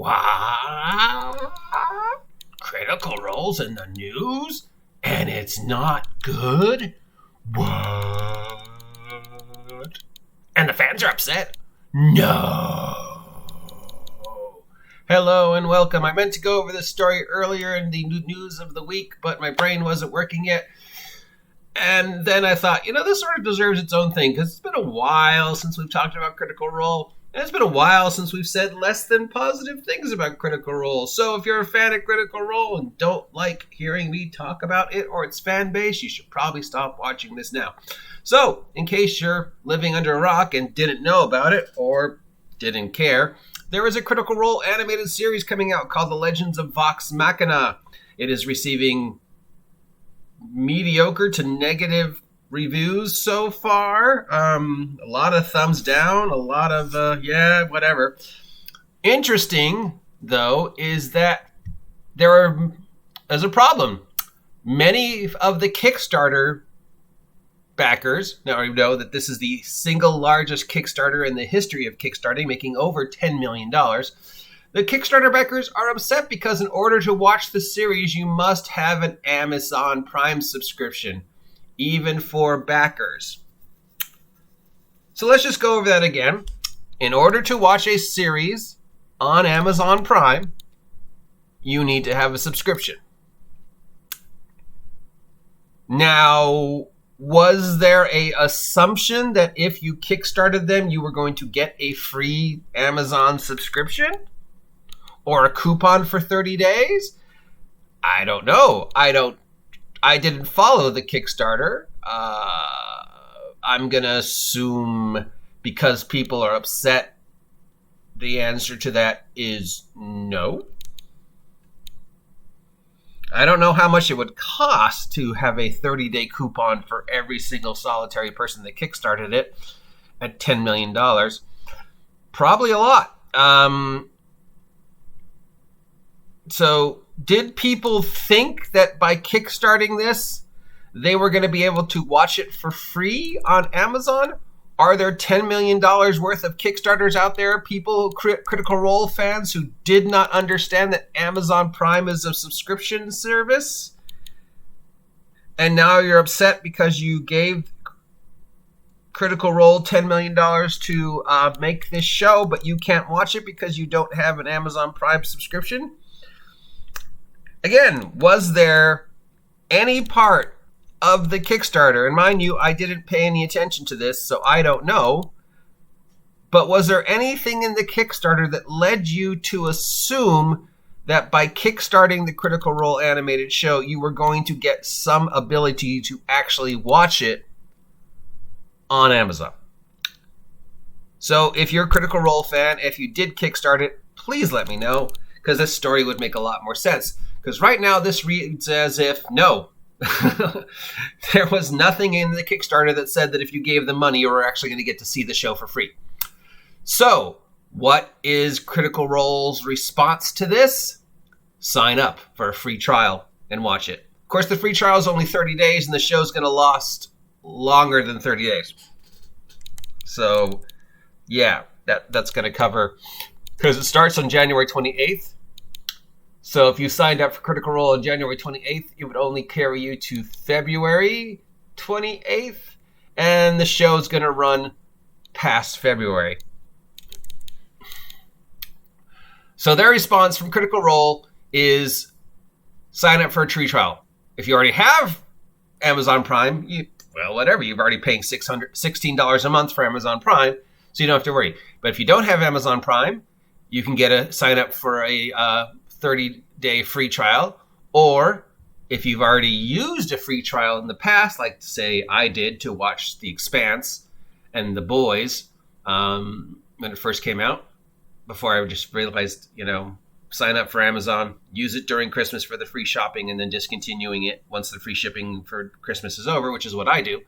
What? Critical Role's in the news? And it's not good? What? And the fans are upset? No. Hello and welcome. I meant to go over this story earlier in the news of the week, but my brain wasn't working yet. And then I thought, this sort of deserves its own thing, because it's been a while since we've talked about Critical Role. And it's been a while since we've said less than positive things about Critical Role. So if you're a fan of Critical Role and don't like hearing me talk about it or its fan base, you should probably stop watching this now. So, in case you're living under a rock and didn't know about it or didn't care, there is a Critical Role animated series coming out called The Legends of Vox Machina. It is receiving mediocre to negative reviews so far. A lot of thumbs down, a lot of whatever. Interesting, though, is that there's a problem. Many of the Kickstarter backers, now I know that this is the single largest Kickstarter in the history of Kickstarting, making over $10 million. The Kickstarter backers are upset because in order to watch the series, you must have an Amazon Prime subscription, even for backers. So let's just go over that again. In order to watch a series on Amazon Prime, you need to have a subscription. Now, was there an assumption that if you Kickstarted them, you were going to get a free Amazon subscription? Or a coupon for 30 days? I don't know. I didn't follow the Kickstarter. I'm going to assume because people are upset, the answer to that is no. I don't know how much it would cost to have a 30-day coupon for every single solitary person that Kickstarted it at $10 million. Probably a lot. So did people think that by kickstarting this, they were going to be able to watch it for free on Amazon? Are there $10 million worth of Kickstarters out there, people, Critical Role fans who did not understand that Amazon Prime is a subscription service? And now you're upset because you gave Critical Role $10 million to make this show, but you can't watch it because you don't have an Amazon Prime subscription? Again, was there any part of the Kickstarter, and mind you, I didn't pay any attention to this, so I don't know, but was there anything in the Kickstarter that led you to assume that by kickstarting the Critical Role animated show, you were going to get some ability to actually watch it on Amazon? So if you're a Critical Role fan, if you did kickstart it, please let me know, because this story would make a lot more sense. Because right now this reads as if, no, there was nothing in the Kickstarter that said that if you gave them money, you were actually going to get to see the show for free. So what is Critical Role's response to this? Sign up for a free trial and watch it. Of course, the free trial is only 30 days and the show's going to last longer than 30 days. So yeah, that's going to cover, because it starts on January 28th. So if you signed up for Critical Role on January 28th, it would only carry you to February 28th. And the show is going to run past February. So their response from Critical Role is sign up for a free trial. If you already have Amazon Prime, whatever. You're already paying $16 a month for Amazon Prime, so you don't have to worry. But if you don't have Amazon Prime, you can sign up for a 30-day free trial, or if you've already used a free trial in the past, like say I did to watch The Expanse and The Boys when it first came out, before I just realized, sign up for Amazon, use it during Christmas for the free shopping, and then discontinuing it once the free shipping for Christmas is over, which is what I do.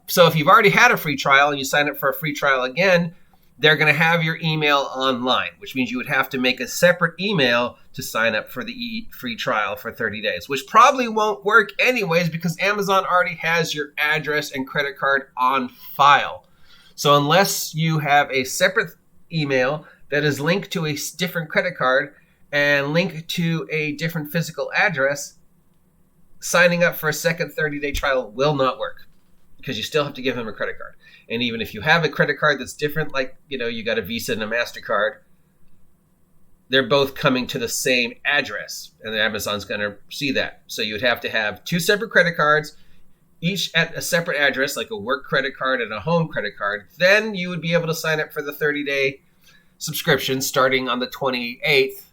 So if you've already had a free trial and you sign up for a free trial again, they're going to have your email online, which means you would have to make a separate email to sign up for the free trial for 30 days, which probably won't work anyways because Amazon already has your address and credit card on file. So unless you have a separate email that is linked to a different credit card and linked to a different physical address, signing up for a second 30-day trial will not work because you still have to give them a credit card. And even if you have a credit card that's different, like, you got a Visa and a MasterCard, they're both coming to the same address, and Amazon's going to see that. So you would have to have two separate credit cards, each at a separate address, like a work credit card and a home credit card. Then you would be able to sign up for the 30-day subscription starting on the 28th.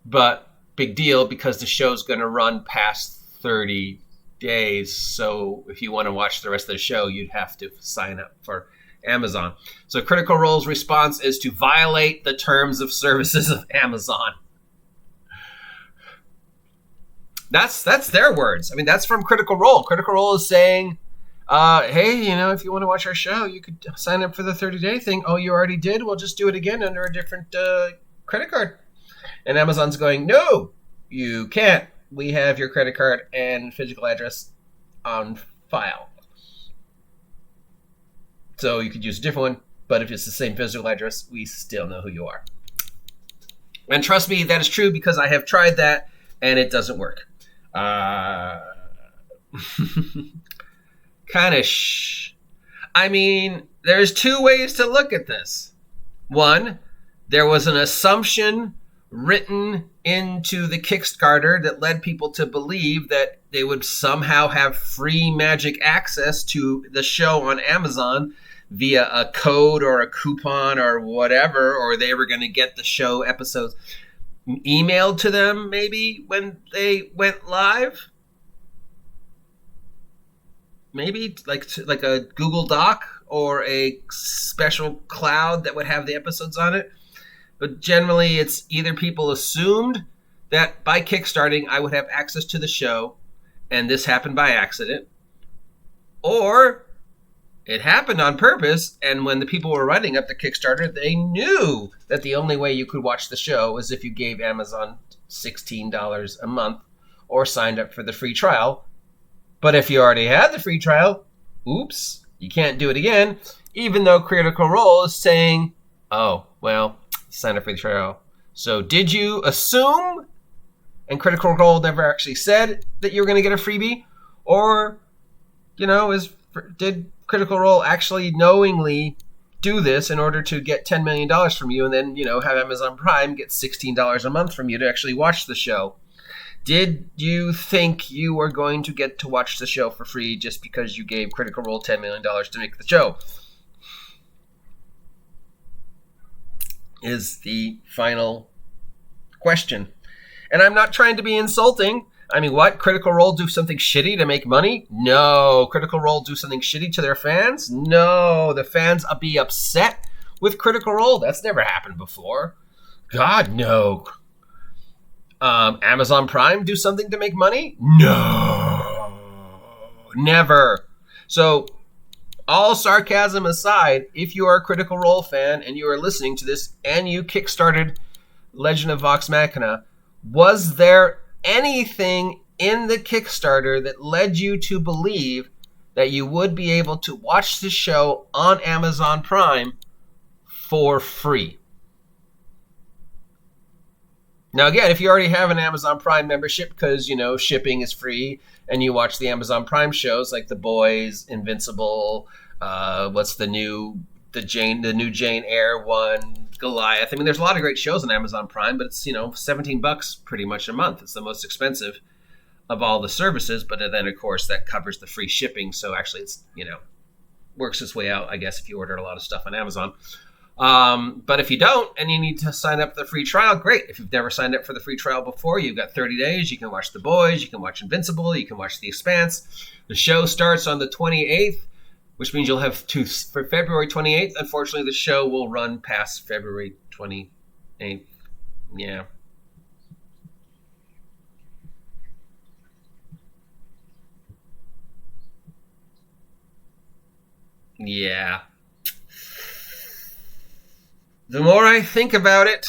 But big deal, because the show's going to run past 30 days. So if you want to watch the rest of the show, you'd have to sign up for Amazon. So Critical Role's response is to violate the terms of services of Amazon. That's their words. I mean, that's from Critical Role. Critical Role is saying, hey, if you want to watch our show, you could sign up for the 30-day thing. Oh, you already did? Well, just do it again under a different credit card. And Amazon's going, no, you can't. We have your credit card and physical address on file. So you could use a different one, but if it's the same physical address, we still know who you are. And trust me, that is true because I have tried that and it doesn't work. Kind of I mean, there's two ways to look at this. One, there was an assumption written into the Kickstarter that led people to believe that they would somehow have free magic access to the show on Amazon via a code or a coupon or whatever, or they were going to get the show episodes emailed to them maybe when they went live. Maybe like a Google Doc or a special cloud that would have the episodes on it. But generally, it's either people assumed that by kickstarting, I would have access to the show, and this happened by accident, or it happened on purpose, and when the people were writing up the Kickstarter, they knew that the only way you could watch the show was if you gave Amazon $16 a month or signed up for the free trial. But if you already had the free trial, oops, you can't do it again, even though Critical Role is saying, oh, well, sign up for the trial. So did you assume, and Critical Role never actually said that you were going to get a freebie? Or, did Critical Role actually knowingly do this in order to get $10 million from you and then, have Amazon Prime get $16 a month from you to actually watch the show? Did you think you were going to get to watch the show for free just because you gave Critical Role $10 million to make the show? Is the final question. And I'm not trying to be insulting. I mean, what? Critical Role do something shitty to make money? No. Critical Role do something shitty to their fans? No. The fans be upset with Critical Role? That's never happened before. God, no. Amazon Prime do something to make money? No. Never. So, all sarcasm aside, if you are a Critical Role fan and you are listening to this and you kickstarted Legend of Vox Machina, was there anything in the Kickstarter that led you to believe that you would be able to watch the show on Amazon Prime for free? Now, again, if you already have an Amazon Prime membership because, shipping is free and you watch the Amazon Prime shows like The Boys, Invincible, what's the new Jane Eyre one, Goliath. I mean, there's a lot of great shows on Amazon Prime, but it's, $17 pretty much a month. It's the most expensive of all the services, but then, of course, that covers the free shipping. So actually, it's, works its way out, I guess, if you order a lot of stuff on Amazon. But if you don't and you need to sign up for the free trial, great. If you've never signed up for the free trial before, you've got 30 days. You can watch The Boys. You can watch Invincible. You can watch The Expanse. The show starts on the 28th, which means you'll have for February 28th. Unfortunately, the show will run past February 28th. Yeah. Yeah. The more I think about it,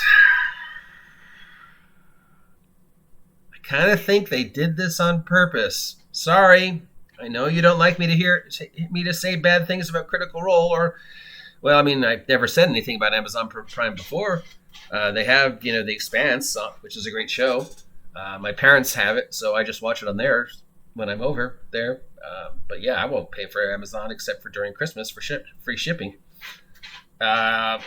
I kind of think they did this on purpose. Sorry, I know you don't like me to say bad things about Critical Role Well, I mean, I've never said anything about Amazon Prime before. They have, The Expanse, which is a great show. My parents have it, so I just watch it on theirs when I'm over there. But yeah, I won't pay for Amazon except for during Christmas for free shipping. Yeah,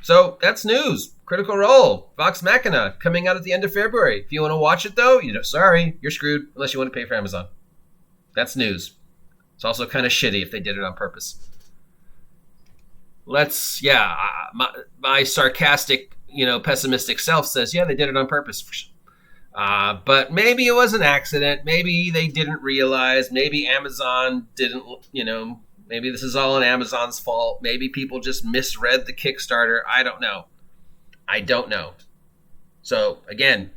so that's news. Critical Role, Vox Machina, coming out at the end of February. If you want to watch it, though, sorry, you're screwed unless you want to pay for Amazon. That's news. It's also kind of shitty if they did it on purpose. My sarcastic, pessimistic self says, yeah, they did it on purpose. But maybe it was an accident. Maybe they didn't realize. Maybe Amazon didn't, maybe this is all on Amazon's fault. Maybe people just misread the Kickstarter. I don't know. So, again,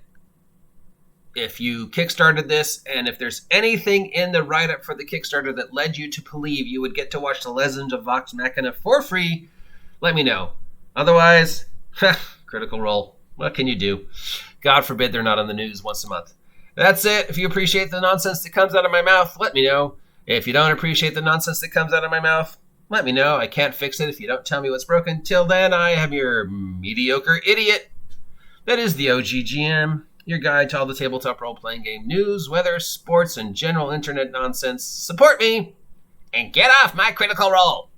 if you Kickstarted this, and if there's anything in the write-up for the Kickstarter that led you to believe you would get to watch The Legend of Vox Machina for free, let me know. Otherwise, Critical Role. What can you do? God forbid they're not on the news once a month. That's it. If you appreciate the nonsense that comes out of my mouth, let me know. If you don't appreciate the nonsense that comes out of my mouth, let me know. I can't fix it if you don't tell me what's broken. Till then, I am your mediocre idiot. That is the OGGM, your guide to all the tabletop role-playing game news, weather, sports, and general internet nonsense. Support me, and get off my Critical Role.